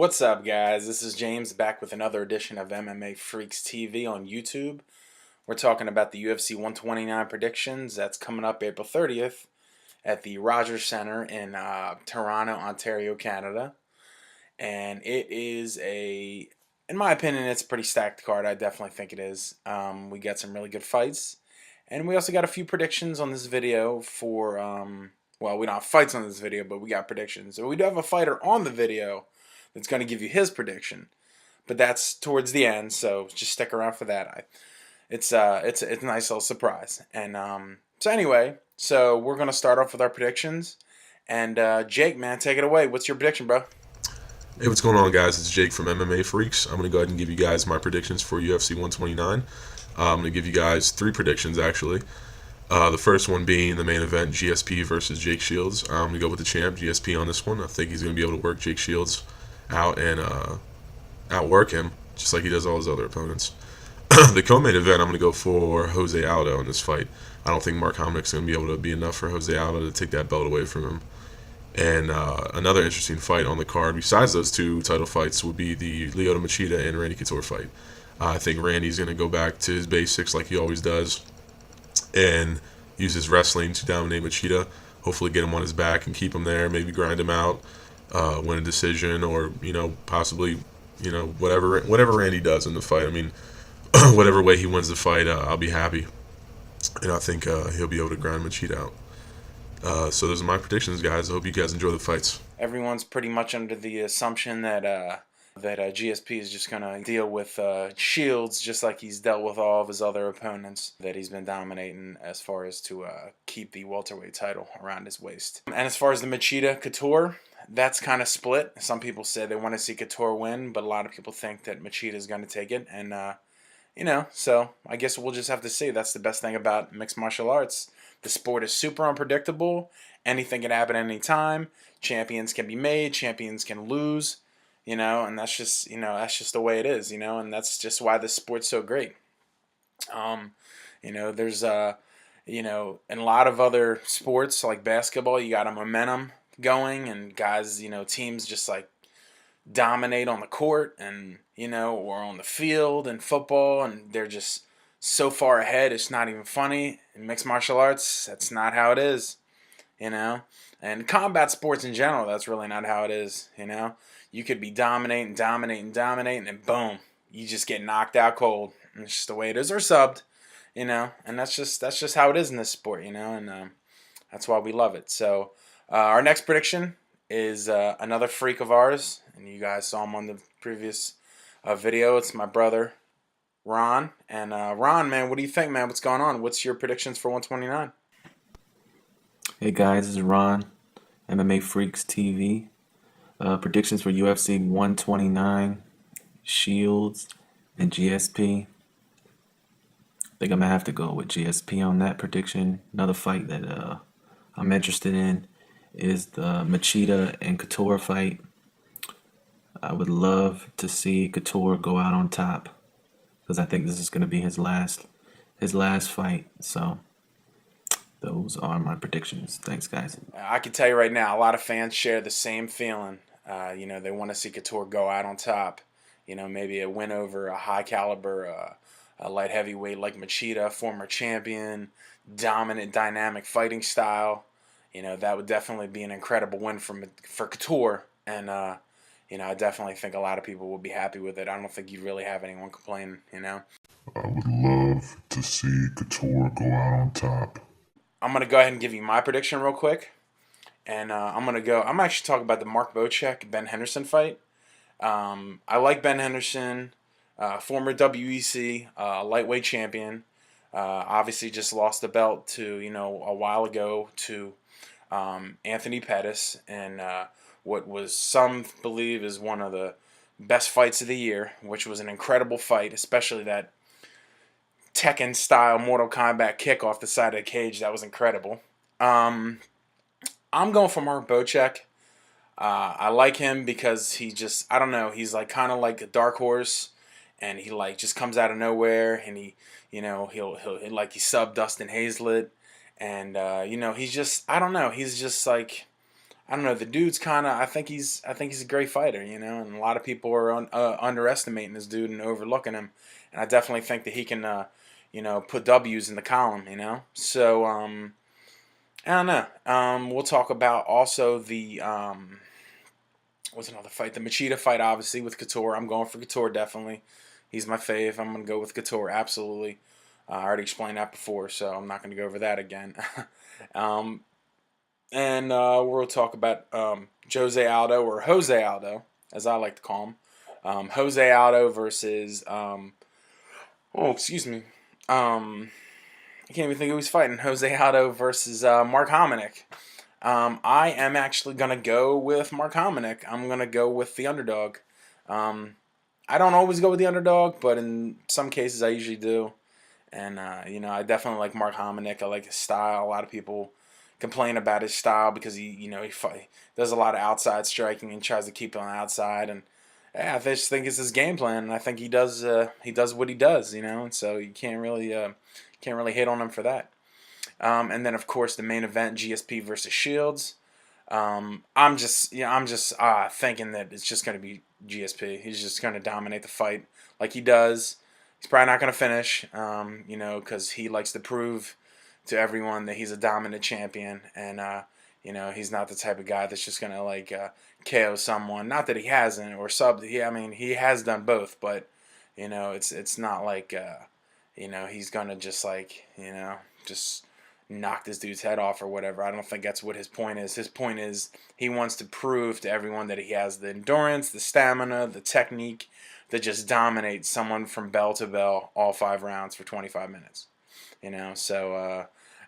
What's up, guys? This is James back with another edition of MMA Freaks TV on YouTube. We're talking about the UFC 129 predictions that's coming up April 30th at the Rogers Center in Toronto, Ontario, Canada. And it is in my opinion, it's a pretty stacked card. I definitely think it is. We got some really good fights. And we also got a few predictions on this video for, well, we don't have fights on this video, but we got predictions. So we do have a fighter on the video that's going to give you his prediction, but that's towards the end, so just stick around for that. It's a nice little surprise. And so anyway, so we're going to start off with our predictions. And Jake, man, take it away. What's your prediction, bro? Hey, what's going on, guys? It's Jake from MMA Freaks. I'm going to go ahead and give you guys my predictions for UFC 129. I'm going to give you guys three predictions, actually. The first one being the main event, GSP versus Jake Shields. I'm going to go with the champ, GSP, on this one. I think he's going to be able to work Jake Shields out and outwork him, just like he does all his other opponents. The co-main event, I'm going to go for Jose Aldo in this fight. I don't think Mark Hominick's going to be able to be enough for Jose Aldo to take that belt away from him. And another interesting fight on the card, besides those two title fights, would be the Lyoto Machida and Randy Couture fight. I think Randy's going to go back to his basics like he always does and use his wrestling to dominate Machida, hopefully get him on his back and keep him there, maybe grind him out, win a decision, or, possibly, whatever Randy does in the fight. I mean, whatever way he wins the fight, I'll be happy. And I think he'll be able to grind Machida out. So those are my predictions, guys. I hope you guys enjoy the fights. Everyone's pretty much under the assumption that GSP is just going to deal with Shields just like he's dealt with all of his other opponents that he's been dominating as far as to keep the welterweight title around his waist. And as far as the Machida Couture, that's kind of split. Some people say they want to see Couture win, but a lot of people think that Machida is going to take it. And, so I guess we'll just have to see. That's the best thing about mixed martial arts. The sport is super unpredictable. Anything can happen at any time. Champions can be made. Champions can lose. And that's just the way it is. And that's just why this sport's so great. There's in a lot of other sports like basketball, you got a momentum going, and guys, teams just like dominate on the court and or on the field and football, and they're just so far ahead it's not even funny. In mixed martial arts, that's not how it is. And combat sports in general, that's really not how it is. You could be dominating, and boom, you just get knocked out cold. And it's just the way it is, or subbed, and that's just how it is in this sport, and that's why we love it. So our next prediction is another freak of ours, and you guys saw him on the previous video. It's my brother, Ron. And Ron, man, what do you think, man? What's going on? What's your predictions for 129? Hey guys, this is Ron, MMA Freaks TV. Predictions for UFC 129, Shields and GSP. I think I'm going to have to go with GSP on that prediction. Another fight that I'm interested in is the Machida and Couture fight. I would love to see Couture go out on top because I think this is going to be his last fight. So those are my predictions. Thanks, guys. I can tell you right now, a lot of fans share the same feeling. They want to see Couture go out on top. Maybe a win over a high caliber, a light heavyweight like Machida, former champion, dominant, dynamic fighting style. That would definitely be an incredible win for Couture. And, I definitely think a lot of people will be happy with it. I don't think you really have anyone complaining, I would love to see Couture go out on top. I'm going to go ahead and give you my prediction real quick. And I'm actually talking about the Mark Bocek-Ben Henderson fight. I like Ben Henderson, former WEC lightweight champion. Obviously just lost the belt to, a while ago to Anthony Pettis. And what was some believe is one of the best fights of the year, which was an incredible fight, especially that Tekken-style Mortal Kombat kick off the side of the cage. That was incredible. I'm going for Mark Bocek. I like him because he just, I don't know, he's like kind of like a dark horse, and he like just comes out of nowhere, and he subbed Dustin Hazlett, and he's just, I don't know, he's just like, I don't know. The dude's kind of. I think he's a great fighter, and a lot of people are underestimating this dude and overlooking him. And I definitely think that he can, put W's in the column, So I don't know. We'll talk about also the what's another fight? The Machida fight, obviously with Couture. I'm going for Couture definitely. He's my fave. I'm gonna go with Couture absolutely. I already explained that before, so I'm not gonna go over that again. um, and we'll talk about Jose Aldo, or Jose Aldo, as I like to call him. Jose Aldo versus oh, excuse me. I can't even think who he's fighting. Jose Aldo versus Mark Hominick. I am actually gonna go with Mark Hominick. I'm gonna go with the underdog. Um, I don't always go with the underdog, but in some cases I usually do. And I definitely like Mark Hominick. I like his style. A lot of people complain about his style because he does a lot of outside striking and tries to keep it on the outside. And yeah, I just think it's his game plan, and I think he does what he does, and so you can't really hate on him for that. And then of course the main event, GSP versus Shields. I'm just thinking that it's just going to be GSP. He's just going to dominate the fight like he does. He's probably not going to finish, because he likes to prove to everyone that he's a dominant champion, and he's not the type of guy that's just going to KO someone. Not that he hasn't, or sub. I mean, he has done both, but it's not like he's going to just just knock this dude's head off or whatever. I don't think that's what his point is. His point is he wants to prove to everyone that he has the endurance, the stamina, the technique to just dominate someone from bell to bell all 5 rounds for 25 minutes. So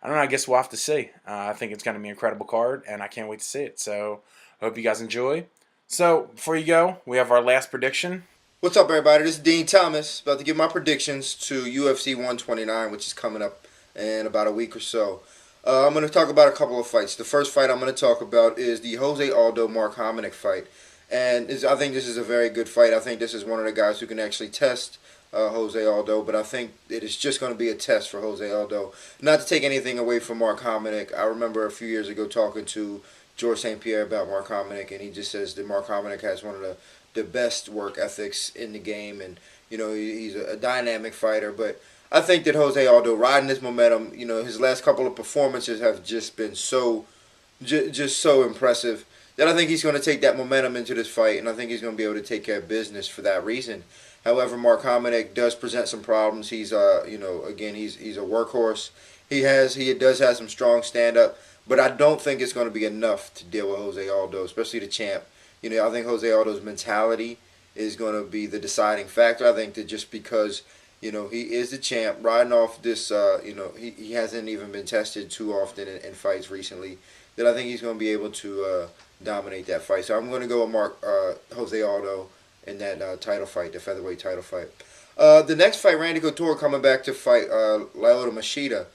I don't know. I guess we'll have to see. I think it's going to be an incredible card, and I can't wait to see it. So I hope you guys enjoy. So before you go, we have our last prediction. What's up, everybody? This is Dean Thomas, about to give my predictions to UFC 129, which is coming up in about a week or so. I'm going to talk about a couple of fights. The first fight I'm going to talk about is the Jose Aldo Mark Hominick fight, and I think this is a very good fight. I think this is one of the guys who can actually test Jose Aldo, but I think it is just going to be a test for Jose Aldo. Not to take anything away from Mark Hominick. I remember a few years ago talking to George St.Pierre about Mark Hominick, and he just says that Mark Hominick has one of the best work ethics in the game, and he's a dynamic fighter. But I think that Jose Aldo, riding this momentum, his last couple of performances have just been just so impressive that I think he's going to take that momentum into this fight, and I think he's going to be able to take care of business for that reason. However, Mark Hominick does present some problems. He's again, he's a workhorse. He does have some strong stand up, but I don't think it's going to be enough to deal with Jose Aldo, especially the champ. I think Jose Aldo's mentality is going to be the deciding factor. I think that just because he is the champ, riding off this, he hasn't even been tested too often in fights recently, that I think he's going to be able to dominate that fight. So I'm going to go with Jose Aldo in that title fight, the featherweight title fight. The next fight, Randy Couture coming back to fight Lyoto Machida.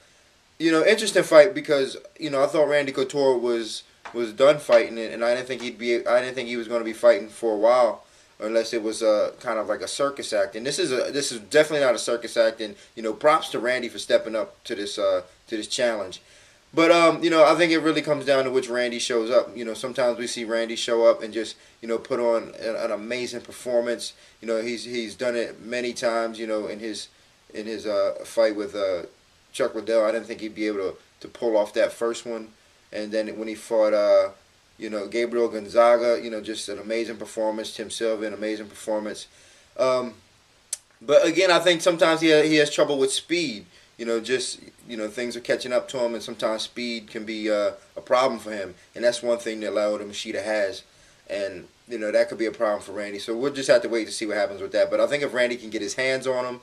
Interesting fight because I thought Randy Couture was done fighting, and I didn't think he was going to be fighting for a while, unless it was kind of like a circus act. And this is definitely not a circus act. And props to Randy for stepping up to this challenge. But I think it really comes down to which Randy shows up. Sometimes we see Randy show up and just put on an amazing performance. He's done it many times. In his fight with Chuck Liddell, I didn't think he'd be able to pull off that first one. And then when he fought, Gabriel Gonzaga, just an amazing performance. Tim Silva, an amazing performance. But again, I think sometimes he has trouble with speed. Things are catching up to him, and sometimes speed can be a problem for him. And that's one thing that Lyoto Machida has. And, that could be a problem for Randy. So we'll just have to wait to see what happens with that. But I think if Randy can get his hands on him,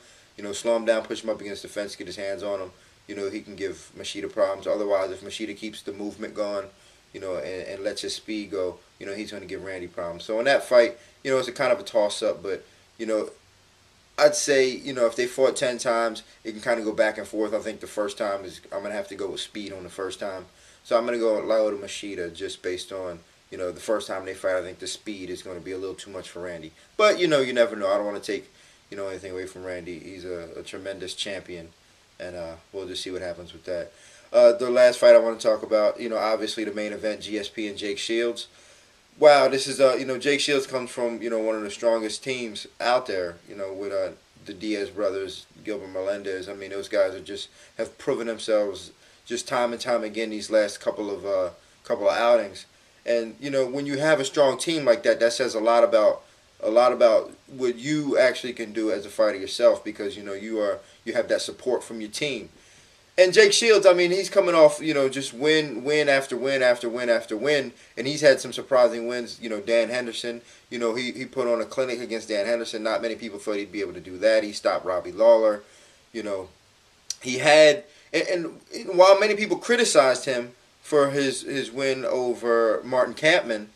slow him down, push him up against the fence, get his hands on him, he can give Machida problems. Otherwise, if Machida keeps the movement going, and lets his speed go, he's going to give Randy problems. So in that fight, it's a kind of a toss-up. But, I'd say, if they fought 10 times, it can kind of go back and forth. I think the first time I'm going to have to go with speed on the first time. So I'm going to go with Lyoto Machida just based on, the first time they fight. I think the speed is going to be a little too much for Randy. But, you never know. I don't want to take, anything away from Randy. He's a tremendous champion, and we'll just see what happens with that. The last fight I want to talk about, obviously the main event, GSP and Jake Shields. Wow, this is Jake Shields comes from one of the strongest teams out there. With the Diaz brothers, Gilbert Melendez. I mean, those guys are just have proven themselves just time and time again these last couple of outings. And when you have a strong team like that, that says a lot about what you actually can do as a fighter yourself, because you have that support from your team. And Jake Shields, I mean, he's coming off, just win after win after win after win, and he's had some surprising wins. Dan Henderson, he put on a clinic against Dan Henderson. Not many people thought he'd be able to do that. He stopped Robbie Lawler. You know, he had, and while many people criticized him for his win over Martin Kampman,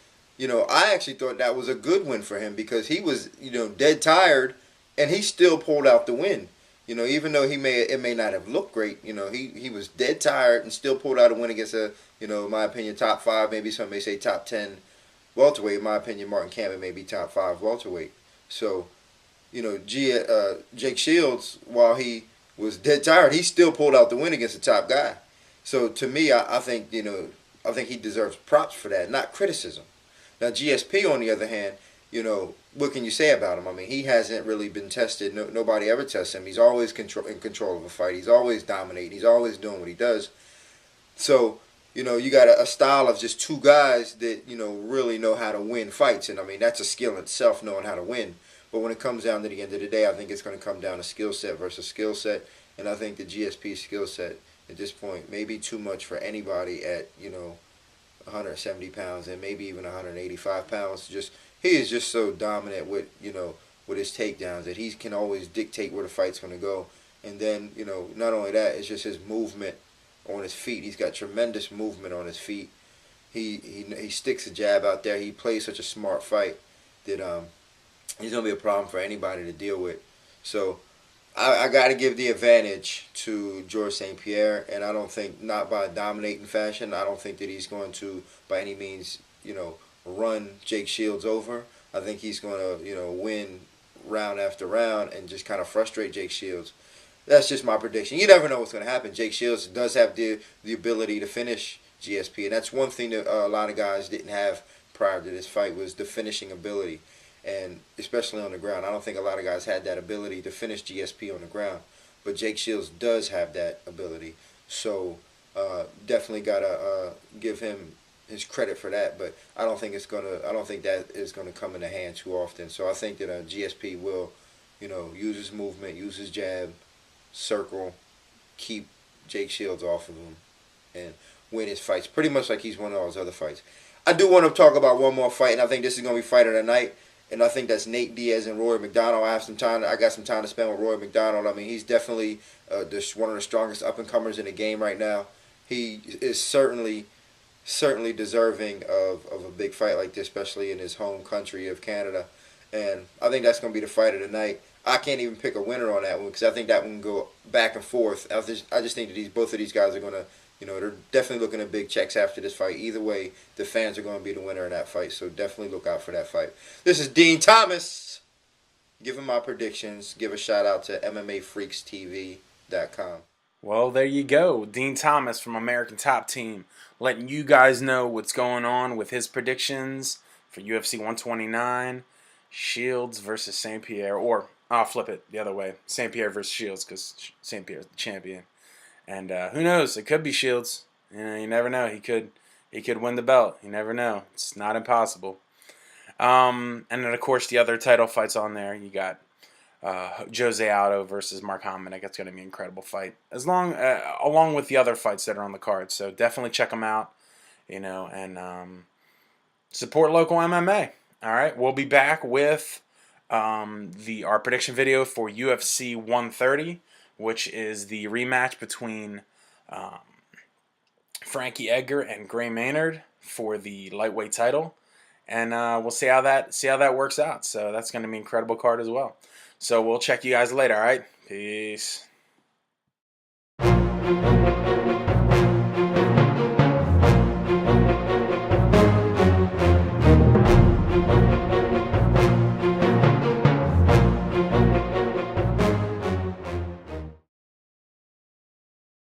I actually thought that was a good win for him, because he was, dead tired, and he still pulled out the win. Even though it may not have looked great, he was dead tired and still pulled out a win against in my opinion, top 5, maybe some may say top 10 welterweight. In my opinion, Martin Kampman may be top 5 welterweight. So, Jake Shields, while he was dead tired, he still pulled out the win against the top guy. So to me, I think he deserves props for that, not criticism. Now GSP, on the other hand, what can you say about him? I mean, he hasn't really been tested. Nobody ever tests him. He's always in control of a fight. He's always dominating. He's always doing what he does. So, you got a style of just two guys that, really know how to win fights. And, I mean, that's a skill in itself, knowing how to win. But when it comes down to the end of the day, I think it's going to come down to skill set versus skill set. And I think the GSP skill set at this point may be too much for anybody at, 170 pounds and maybe even 185 pounds. He is just so dominant with his takedowns that he can always dictate where the fight's going to go. And then not only that, it's just his movement on his feet. He's got tremendous movement on his feet. He sticks a jab out there. He plays such a smart fight that he's going to be a problem for anybody to deal with. So I got to give the advantage to George St.Pierre, and I don't think, not by dominating fashion, I don't think that he's going to by any means run Jake Shields over. I think he's going to, win round after round and just kind of frustrate Jake Shields. That's just my prediction. You never know what's going to happen. Jake Shields does have the ability to finish GSP, and that's one thing that a lot of guys didn't have prior to this fight, was the finishing ability, and especially on the ground. I don't think a lot of guys had that ability to finish GSP on the ground, but Jake Shields does have that ability. So definitely gotta give him his credit for that, but I don't think that is gonna come in the hand too often. So I think that GSP will, use his movement, use his jab, circle, keep Jake Shields off of him, and win his fights pretty much like he's won all his other fights. I do want to talk about one more fight, and I think this is gonna be fight of the night, and I think that's Nate Diaz and Rory McDonald. I got some time to spend with Rory McDonald. I mean, he's definitely one of the strongest up and comers in the game right now. He is certainly deserving of a big fight like this, especially in his home country of Canada. And I think that's going to be the fight of the night. I can't even pick a winner on that one, because I think that one can go back and forth. I just think that both of these guys are going to, they're definitely looking at big checks after this fight. Either way, the fans are going to be the winner in that fight. So definitely look out for that fight. This is Dean Thomas giving my predictions. Give a shout out to MMAFreaksTV.com. Well, there you go. Dean Thomas from American Top Team letting you guys know what's going on with his predictions for UFC 129, Shields versus St.Pierre. Or I'll flip it the other way. St.Pierre versus Shields, because St.Pierre's the champion. And who knows? It could be Shields. You never know. He could win the belt. You never know. It's not impossible. And then, of course, the other title fights on there. You got Jose Aldo versus Mark Hammond. I think it's going to be an incredible fight, along with the other fights that are on the card. So definitely check them out, and support local MMA. All right, we'll be back with our prediction video for UFC 130, which is the rematch between Frankie Edgar and Gray Maynard for the lightweight title, and we'll see how that works out. So that's going to be an incredible card as well. So we'll check you guys later, all right? Peace.